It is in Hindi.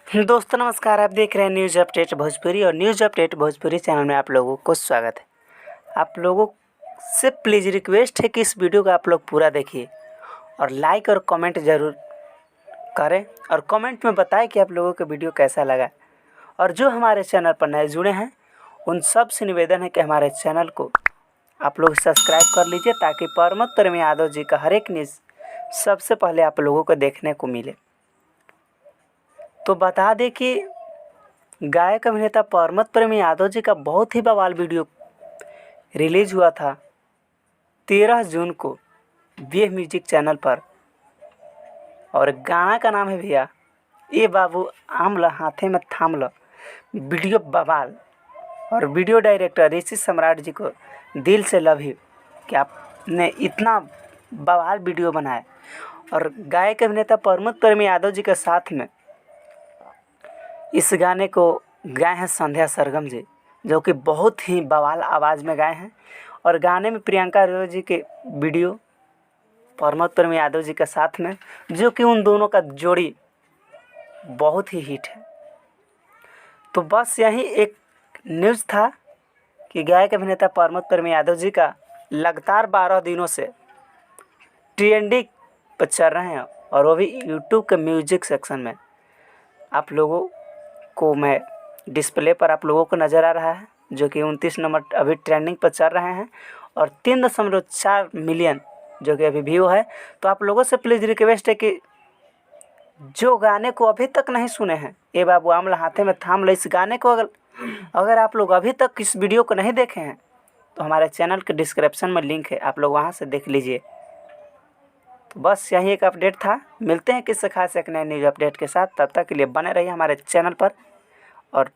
दोस्तों नमस्कार, आप देख रहे हैं न्यूज़ अपडेट भोजपुरी और न्यूज़ अपडेट भोजपुरी चैनल में आप लोगों को स्वागत है। आप लोगों से प्लीज़ रिक्वेस्ट है कि इस वीडियो को आप लोग पूरा देखिए और लाइक और कमेंट ज़रूर करें और कमेंट में बताएं कि आप लोगों को वीडियो कैसा लगा। और जो हमारे चैनल पर नए जुड़े हैं उन सब से निवेदन है कि हमारे चैनल को आप लोग सब्सक्राइब कर लीजिए ताकि परमत प्रेम यादव जी का हर एक न्यूज़ सबसे पहले आप लोगों को देखने को मिले। तो बता दें कि गायक अभिनेता परमत प्रेम यादव जी का बहुत ही बवाल वीडियो रिलीज हुआ था 13 जून को वे म्यूजिक चैनल पर। और गाना का नाम है भैया ए बाबू आमला हाथे में थामला। वीडियो बवाल और वीडियो डायरेक्टर ऋषि सम्राट जी को दिल से लव यू कि आपने इतना बवाल वीडियो बनाया। और गायक अभिनेता परमत प्रेम यादव जी के साथ में इस गाने को गाए हैं संध्या सरगम जी, जो कि बहुत ही बवाल आवाज़ में गाए हैं। और गाने में प्रियंका रोय जी के वीडियो परमत प्रेम यादव जी के साथ में, जो कि उन दोनों का जोड़ी बहुत ही हिट है। तो बस यही एक न्यूज़ था कि गायक अभिनेता परमत प्रेम यादव जी का लगातार 12 दिनों से ट्रेंडिंग पर चल रहे हैं और वो भी यूट्यूब के म्यूजिक सेक्शन में। आप लोगों को मैं डिस्प्ले पर आप लोगों को नज़र आ रहा है, जो कि 29 नंबर अभी ट्रेंडिंग पर चल रहे हैं और 3.4 मिलियन जो कि अभी व्यू है। तो आप लोगों से प्लीज़ रिक्वेस्ट है कि जो गाने को अभी तक नहीं सुने हैं, ए बाबू आमला हाथे में थाम लो, इस गाने को अगर आप लोग अभी तक इस वीडियो को नहीं देखे हैं तो हमारे चैनल के डिस्क्रिप्शन में लिंक है, आप लोग वहाँ से देख लीजिए। तो बस यही एक अपडेट था। मिलते हैं किसी खास एक नए न्यूज़ अपडेट के साथ, तब तक के लिए बने रहिए हमारे चैनल पर और